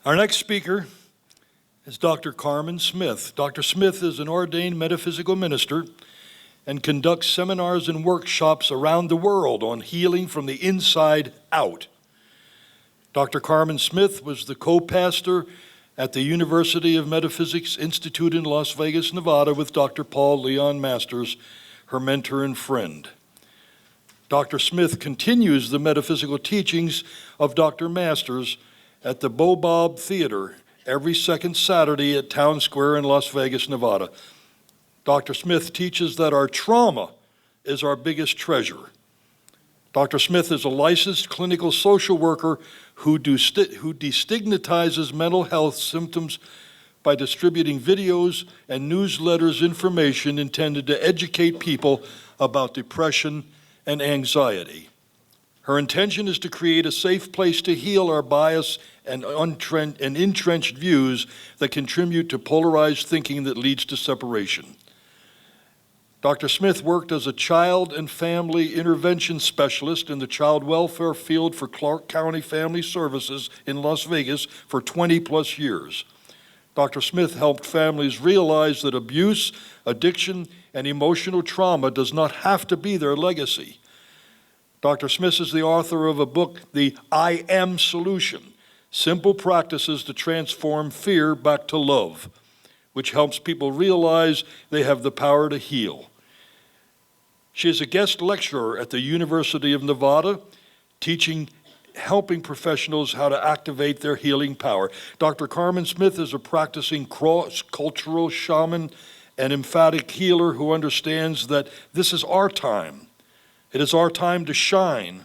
Our next speaker is Dr. Karmen Smith. Dr. Smith is an ordained metaphysical minister and conducts seminars and workshops around the world on healing from the inside out. Dr. Karmen Smith was the co-pastor at the University of Metaphysics Institute in Las Vegas, Nevada, with Dr. Paul Leon Masters, her mentor and friend. Dr. Smith continues the metaphysical teachings of Dr. Masters at the Bobob Theater every second Saturday at Town Square in Las Vegas, Nevada. Dr. Smith teaches that our trauma is our biggest treasure. Dr. Smith is a licensed clinical social worker who destigmatizes mental health symptoms by distributing videos and newsletters information intended to educate people about depression and anxiety. Her intention is to create a safe place to heal our bias and entrenched views that contribute to polarized thinking that leads to separation. Dr. Smith worked as a child and family intervention specialist in the child welfare field for Clark County Family Services in Las Vegas for 20 plus years. Dr. Smith helped families realize that abuse, addiction, and emotional trauma does not have to be their legacy. Dr. Smith is the author of a book, The I Am Solution, Simple Practices to Transform Fear Back to Love, which helps people realize they have the power to heal. She is a guest lecturer at the University of Nevada, helping professionals how to activate their healing power. Dr. Karmen Smith is a practicing cross-cultural shaman and emphatic healer who understands that this is our time. It is our time to shine,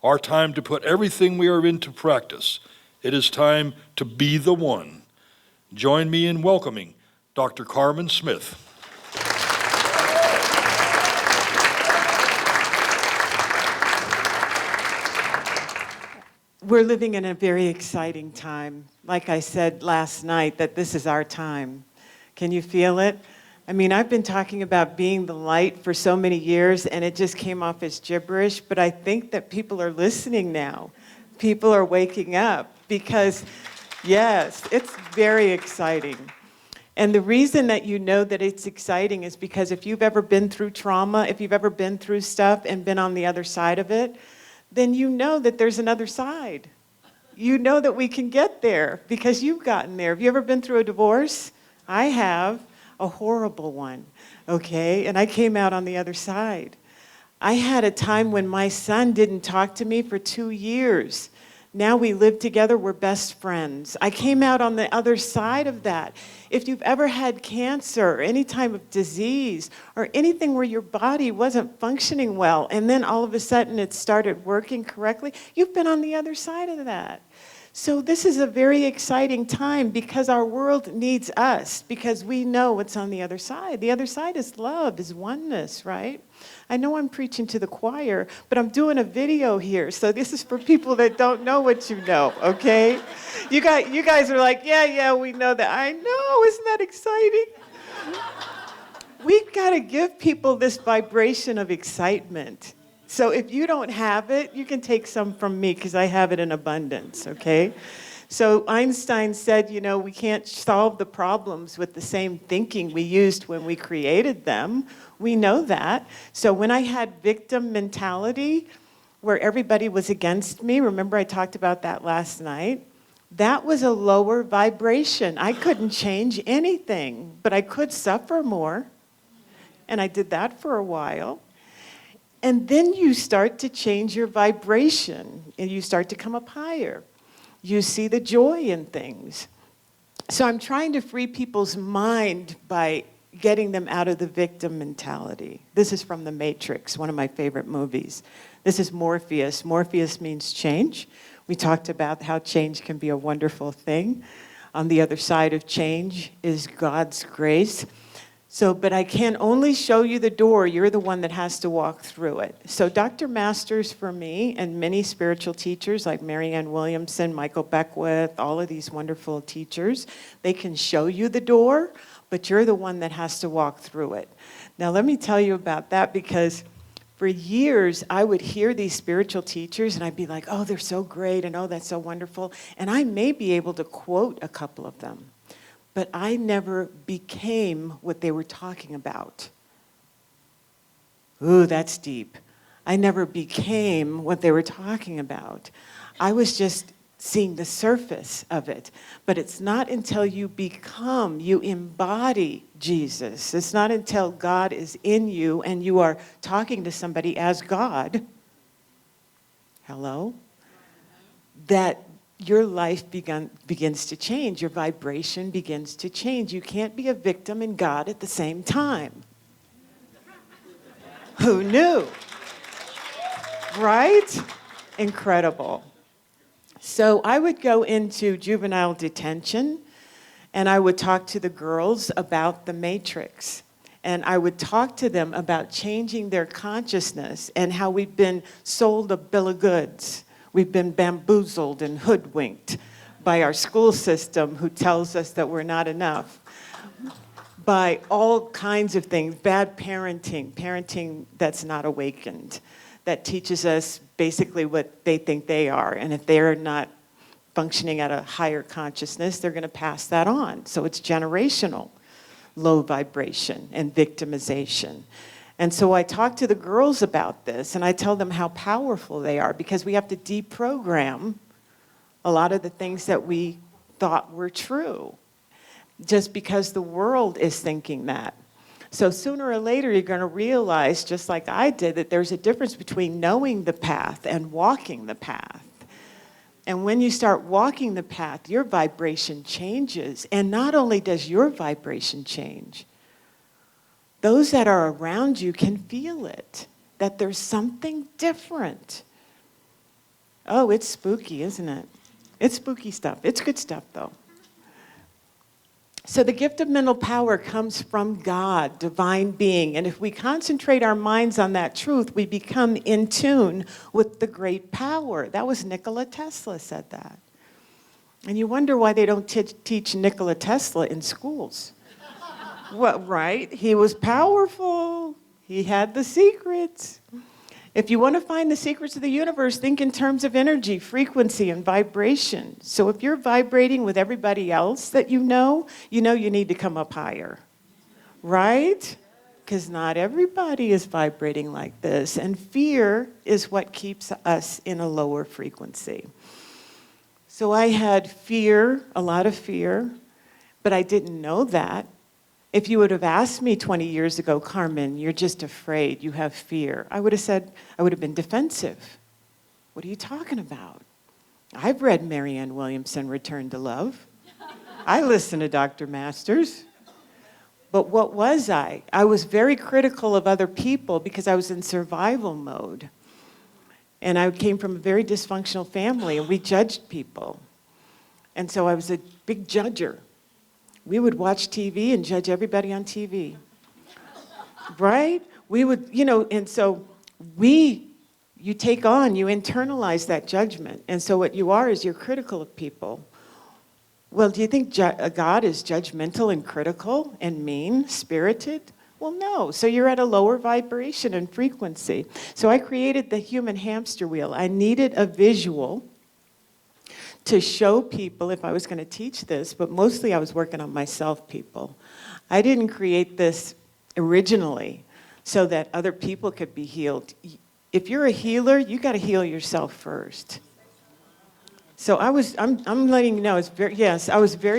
our time to put everything we are into practice. It is time to be the one. Join me in welcoming Dr. Karmen Smith. We're living in a very exciting time. Like I said last night, that this is our time. Can you feel it? I mean, I've been talking about being the light for so many years, and it just came off as gibberish, but I think that people are listening now. People are waking up because, yes, it's very exciting. And the reason that you know that it's exciting is because if you've ever been through trauma, if you've ever been through stuff and been on the other side of it, then you know that there's another side. You know that we can get there because you've gotten there. Have you ever been through a divorce? I have. A horrible one, okay? And I came out on the other side. I had a time when my son didn't talk to me for 2 years. Now we live together, we're best friends. I came out on the other side of that. If you've ever had cancer or any type of disease or anything where your body wasn't functioning well and then all of a sudden it started working correctly, you've been on the other side of that. So this is a very exciting time because our world needs us, because we know what's on the other side. The other side is love, is oneness, right? I know I'm preaching to the choir, but I'm doing a video here, so this is for people that don't know what you know, okay? You guys are like, yeah, we know that. I know, isn't that exciting? We've got to give people this vibration of excitement. So if you don't have it, you can take some from me because I have it in abundance, okay? So Einstein said, we can't solve the problems with the same thinking we used when we created them. We know that. So when I had victim mentality, where everybody was against me, remember I talked about that last night? That was a lower vibration. I couldn't change anything, but I could suffer more. And I did that for a while. And then you start to change your vibration, and you start to come up higher. You see the joy in things. So I'm trying to free people's mind by getting them out of the victim mentality. This is from The Matrix, one of my favorite movies. This is Morpheus. Morpheus means change. We talked about how change can be a wonderful thing. On the other side of change is God's grace. But I can only show you the door. You're the one that has to walk through it. So Dr. Masters for me and many spiritual teachers like Marianne Williamson, Michael Beckwith, all of these wonderful teachers, they can show you the door, but you're the one that has to walk through it. Now let me tell you about that because For years, I would hear these spiritual teachers and I'd be like, oh, they're so great, and oh, that's so wonderful. And I may be able to quote a couple of them, but I never became what they were talking about. Ooh, that's deep. I never became what they were talking about. I was just seeing the surface of it. But it's not until you become, you embody Jesus. It's not until God is in you and you are talking to somebody as God, hello, that your life begins to change. Your vibration begins to change. You can't be a victim and God at the same time. Who knew? Right? Incredible. So I would go into juvenile detention and I would talk to the girls about the matrix. And I would talk to them about changing their consciousness and how we've been sold a bill of goods. We've been bamboozled and hoodwinked by our school system who tells us that we're not enough. By all kinds of things, bad parenting that's not awakened, that teaches us basically what they think they are. And if they're not functioning at a higher consciousness, they're going to pass that on. So it's generational, low vibration and victimization. And so I talk to the girls about this, and I tell them how powerful they are, because we have to deprogram a lot of the things that we thought were true, just because the world is thinking that. So sooner or later, you're going to realize, just like I did, that there's a difference between knowing the path and walking the path. And when you start walking the path, your vibration changes. And not only does your vibration change, those that are around you can feel it, that there's something different. Oh, it's spooky, isn't it? It's spooky stuff. It's good stuff, though. So the gift of mental power comes from God, divine being. And if we concentrate our minds on that truth, we become in tune with the great power. That was Nikola Tesla said that. And you wonder why they don't teach Nikola Tesla in schools. Well, right? He was powerful. He had the secrets. If you want to find the secrets of the universe, think in terms of energy, frequency, and vibration. So if you're vibrating with everybody else that you know you need to come up higher, right? Because not everybody is vibrating like this. And fear is what keeps us in a lower frequency. So I had fear, a lot of fear, but I didn't know that. If you would have asked me 20 years ago, Karmen, you're just afraid, you have fear, I would have been defensive. What are you talking about? I've read Marianne Williamson, Return to Love. I listen to Dr. Masters. But what was I? I was very critical of other people because I was in survival mode. And I came from a very dysfunctional family, and we judged people. And so I was a big judger. We would watch TV and judge everybody on TV, right? We would, and so you take on, you internalize that judgment. And so what you are is you're critical of people. Well, do you think God is judgmental and critical and mean-spirited? Well, no. So you're at a lower vibration and frequency. So I created the human hamster wheel. I needed a visual to show people if I was going to teach this, but mostly I was working on myself, people. I didn't create this originally so that other people could be healed. If you're a healer, you got to heal yourself first. So I'm letting you know, I was very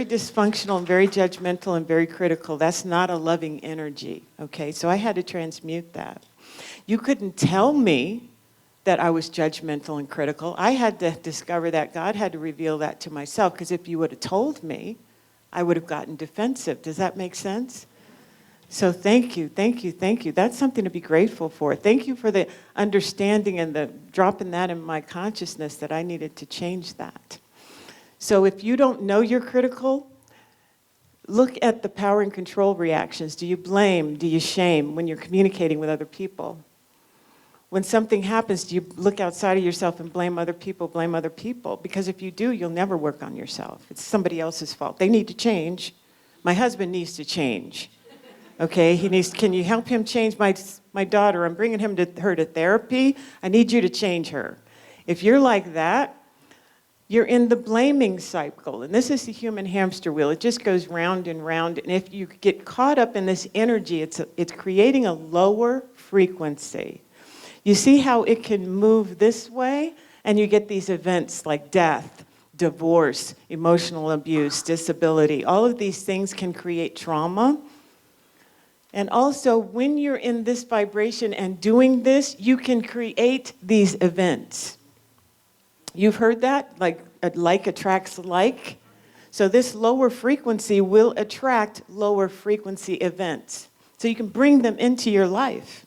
dysfunctional and very judgmental and very critical. That's not a loving energy, okay? So I had to transmute that. You couldn't tell me that I was judgmental and critical. I had to discover that. God had to reveal that to myself, because if you would have told me, I would have gotten defensive. Does that make sense? So thank you. That's something to be grateful for. Thank you for the understanding and the dropping that in my consciousness that I needed to change that. So if you don't know you're critical, look at the power and control reactions. Do you blame? Do you shame when you're communicating with other people? When something happens, do you look outside of yourself and blame other people? Because if you do, you'll never work on yourself. It's somebody else's fault. They need to change. My husband needs to change. Okay, can you help him change my daughter? I'm bringing her to therapy. I need you to change her. If you're like that, you're in the blaming cycle. And this is the human hamster wheel. It just goes round and round. And if you get caught up in this energy, it's creating a lower frequency. You see how it can move this way? And you get these events like death, divorce, emotional abuse, disability. All of these things can create trauma. And also, when you're in this vibration and doing this, you can create these events. You've heard that? Like attracts like. So this lower frequency will attract lower frequency events. So you can bring them into your life.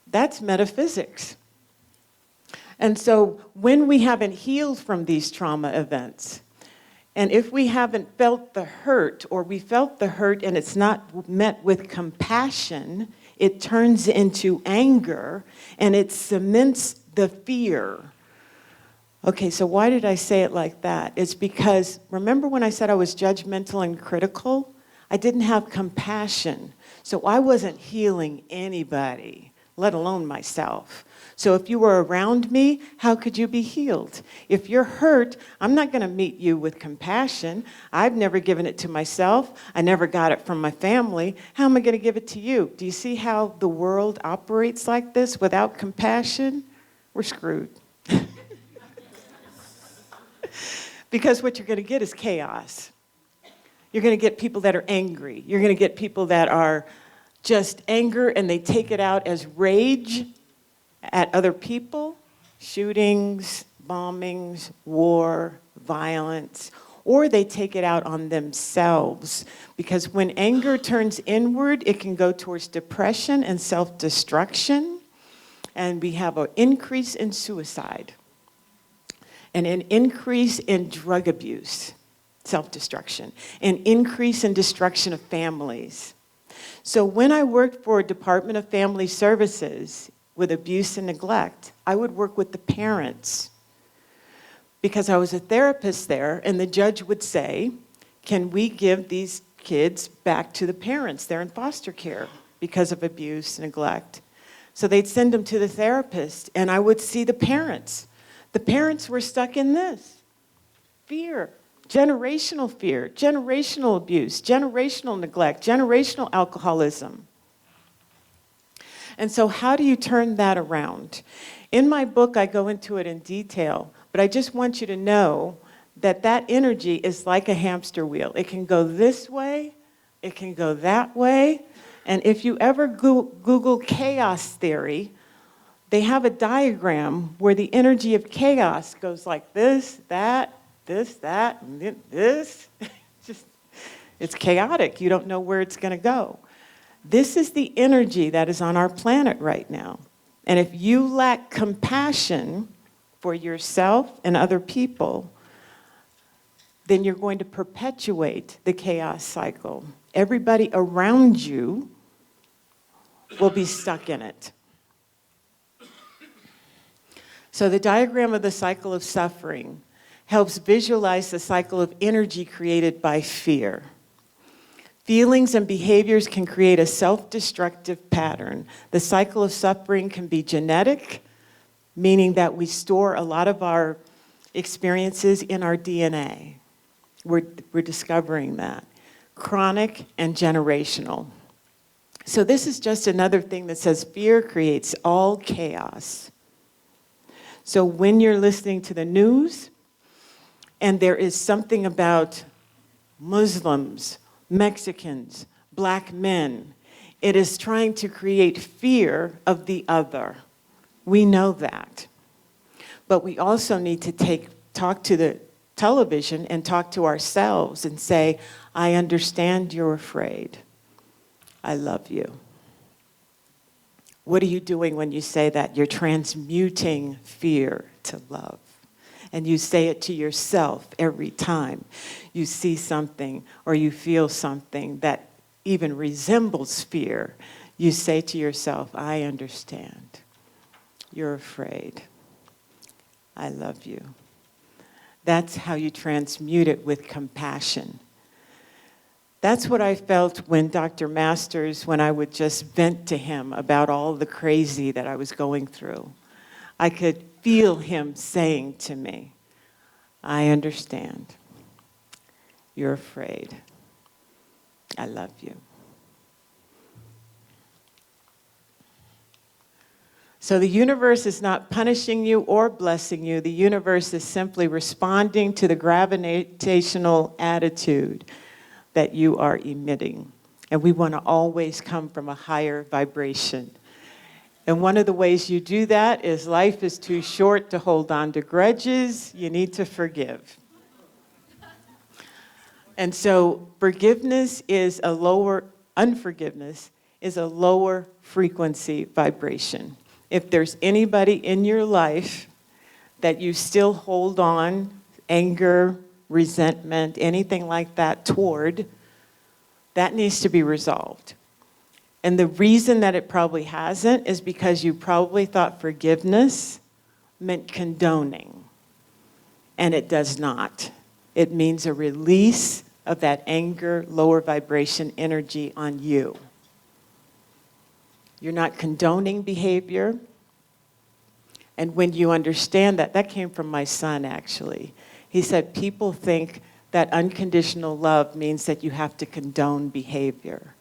That's metaphysics. And so when we haven't healed from these trauma events, and if we haven't felt the hurt, or we felt the hurt and it's not met with compassion, it turns into anger and it cements the fear. Okay, so why did I say it like that? It's because, remember when I said I was judgmental and critical? I didn't have compassion. So I wasn't healing anybody, let alone myself. So if you were around me, how could you be healed? If you're hurt, I'm not going to meet you with compassion. I've never given it to myself. I never got it from my family. How am I going to give it to you? Do you see how the world operates like this without compassion? We're screwed. Because what you're going to get is chaos. You're going to get people that are angry. You're going to get people that are just anger and they take it out as rage at other people, shootings, bombings, war, violence, or they take it out on themselves. Because when anger turns inward, it can go towards depression and self-destruction, and we have an increase in suicide and an increase in drug abuse, self-destruction, an increase in destruction of families. So when I worked for Department of Family Services with abuse and neglect, I would work with the parents because I was a therapist there, and the judge would say, can we give these kids back to the parents? They're in foster care because of abuse and neglect. So they'd send them to the therapist, and I would see the parents. The parents were stuck in this fear, generational abuse, generational neglect, generational alcoholism. And so how do you turn that around? In my book, I go into it in detail, but I just want you to know that that energy is like a hamster wheel. It can go this way, it can go that way, and if you ever Google chaos theory, they have a diagram where the energy of chaos goes like this, that, and this. It's chaotic. You don't know where it's going to go. This is the energy that is on our planet right now. And if you lack compassion for yourself and other people, then you're going to perpetuate the chaos cycle. Everybody around you will be stuck in it. So the diagram of the cycle of suffering helps visualize the cycle of energy created by fear. Feelings and behaviors can create a self-destructive pattern. The cycle of suffering can be genetic, meaning that we store a lot of our experiences in our DNA. We're discovering that. Chronic and generational. So this is just another thing that says fear creates all chaos. So when you're listening to the news and there is something about Muslims, Mexicans, black men, it is trying to create fear of the other. We know that. But we also need to talk to the television and talk to ourselves and say, I understand you're afraid. I love you. What are you doing when you say that? You're transmuting fear to love. And you say it to yourself every time you see something or you feel something that even resembles fear. You say to yourself, I understand. You're afraid. I love you. That's how you transmute it with compassion. That's what I felt when Dr. Masters, when I would just vent to him about all the crazy that I was going through. I could feel him saying to me, I understand. You're afraid. I love you. So the universe is not punishing you or blessing you. The universe is simply responding to the gravitational attitude that you are emitting. And we want to always come from a higher vibration. And one of the ways you do that is life is too short to hold on to grudges. You need to forgive. And so unforgiveness is a lower frequency vibration. If there's anybody in your life that you still hold on, anger, resentment, anything like that toward, that needs to be resolved. And the reason that it probably hasn't is because you probably thought forgiveness meant condoning. And it does not. It means a release of that anger, lower vibration energy on you. You're not condoning behavior. And when you understand that, that came from my son actually. He said people think that unconditional love means that you have to condone behavior.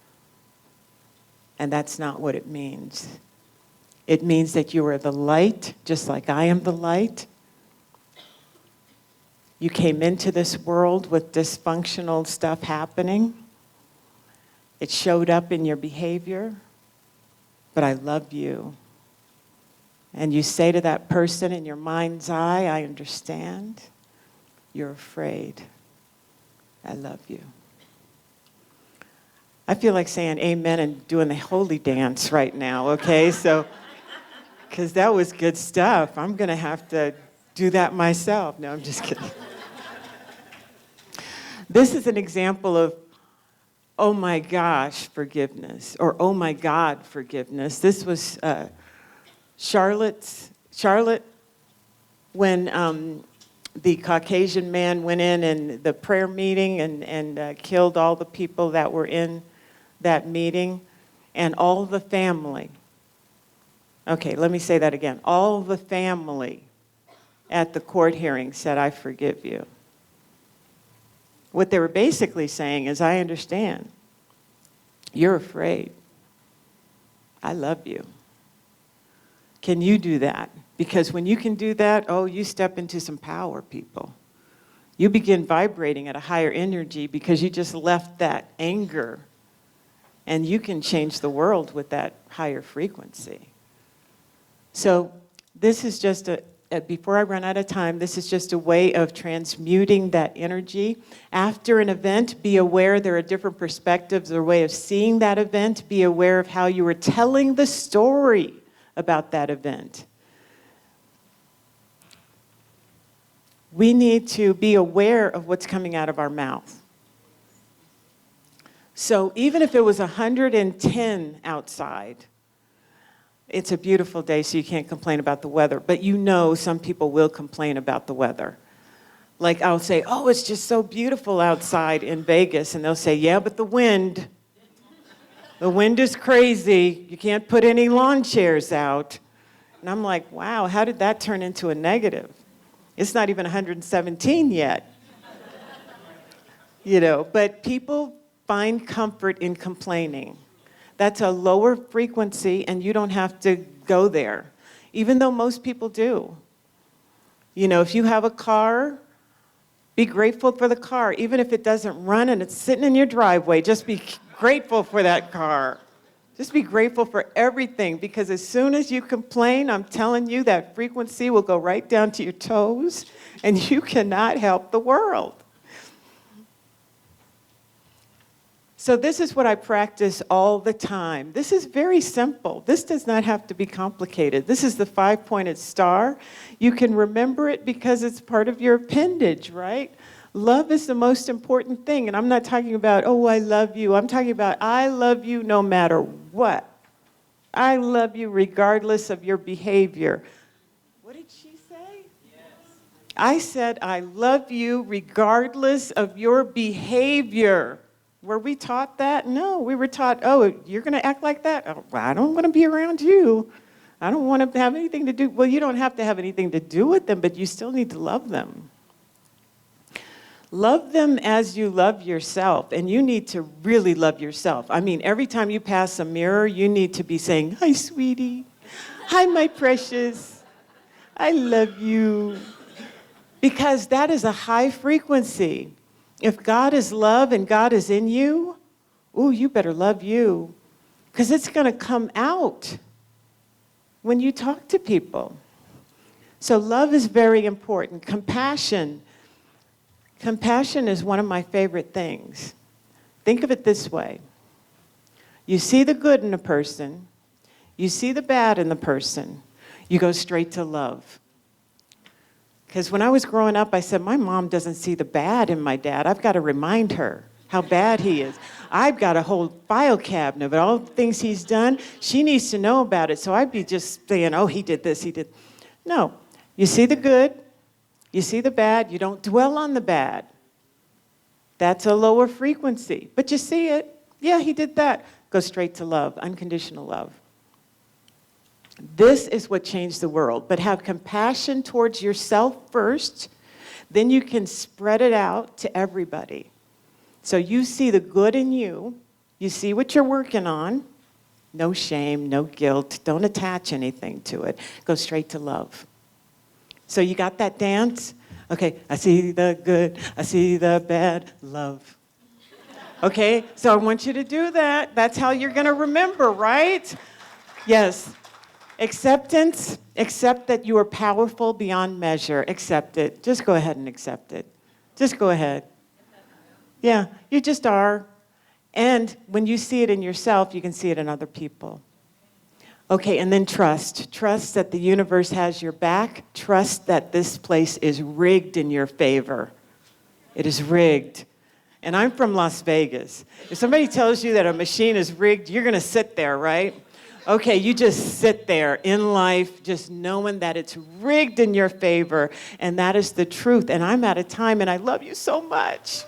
And that's not what it means. It means that you are the light, just like I am the light. You came into this world with dysfunctional stuff happening. It showed up in your behavior, but I love you. And you say to that person in your mind's eye, I understand. You're afraid. I love you. I feel like saying amen and doing the holy dance right now, okay? So, because that was good stuff. I'm going to have to do that myself. No, I'm just kidding. This is an example of, oh my gosh, forgiveness, or oh my God, forgiveness. This was Charlotte, when the Caucasian man went in the prayer meeting and killed all the people that were in that meeting, and all the family. Okay, let me say that again. All the family at the court hearing said, I forgive you. What they were basically saying is, I understand. You're afraid. I love you. Can you do that? Because when you can do that, oh, you step into some power, people. You begin vibrating at a higher energy because you just left that anger, and you can change the world with that higher frequency. So this is just before I run out of time, this is just a way of transmuting that energy. After an event, be aware there are different perspectives or way of seeing that event. Be aware of how you were telling the story about that event. We need to be aware of what's coming out of our mouth. So even if it was 110 outside, it's a beautiful day, so you can't complain about the weather. But you know some people will complain about the weather. Like I'll say, oh, it's just so beautiful outside in Vegas. And they'll say, yeah, but the wind is crazy. You can't put any lawn chairs out. And I'm like, wow, how did that turn into a negative? It's not even 117 yet. But people find comfort in complaining. That's a lower frequency, and you don't have to go there, even though most people do. If you have a car, be grateful for the car. Even if it doesn't run and it's sitting in your driveway, just be grateful for that car. Just be grateful for everything, because as soon as you complain, I'm telling you, that frequency will go right down to your toes, and you cannot help the world. So this is what I practice all the time. This is very simple. This does not have to be complicated. This is the 5-pointed star. You can remember it because it's part of your appendage, right? Love is the most important thing. And I'm not talking about, oh, I love you. I'm talking about, I love you no matter what. I love you regardless of your behavior. What did she say? Yes. I said, I love you regardless of your behavior. Were we taught that? No, we were taught, oh, you're going to act like that? Oh, well, I don't want to be around you. I don't want to have anything to do. Well, you don't have to have anything to do with them, but you still need to love them. Love them as you love yourself, and you need to really love yourself. I mean, every time you pass a mirror, you need to be saying, hi, sweetie. Hi, my precious. I love you. Because that is a high frequency. If God is love and God is in you, ooh, you better love you. Because it's going to come out when you talk to people. So love is very important. Compassion. Compassion is one of my favorite things. Think of it this way. You see the good in a person. You see the bad in the person. You go straight to love. Because when I was growing up, I said, my mom doesn't see the bad in my dad. I've got to remind her how bad he is. I've got a whole file cabinet of all the things he's done. She needs to know about it. So I'd be just saying, oh, he did this, he did. No. You see the good. You see the bad. You don't dwell on the bad. That's a lower frequency. But you see it. Yeah, he did that. Go straight to love, unconditional love. This is what changed the world. But have compassion towards yourself first, then you can spread it out to everybody. So you see the good in you, you see what you're working on, no shame, no guilt, don't attach anything to it. Go straight to love. So you got that dance? Okay, I see the good, I see the bad, love. Okay, so I want you to do that. That's how you're going to remember, right? Yes. Acceptance, accept that you are powerful beyond measure. Accept it. Just go ahead and accept it. Just go ahead. Yeah, you just are. And when you see it in yourself, you can see it in other people. Okay, and then trust. Trust that the universe has your back. Trust that this place is rigged in your favor. It is rigged. And I'm from Las Vegas. If somebody tells you that a machine is rigged, you're going to sit there, right? Okay, you just sit there in life just knowing that it's rigged in your favor, and that is the truth. And I'm out of time, and I love you so much.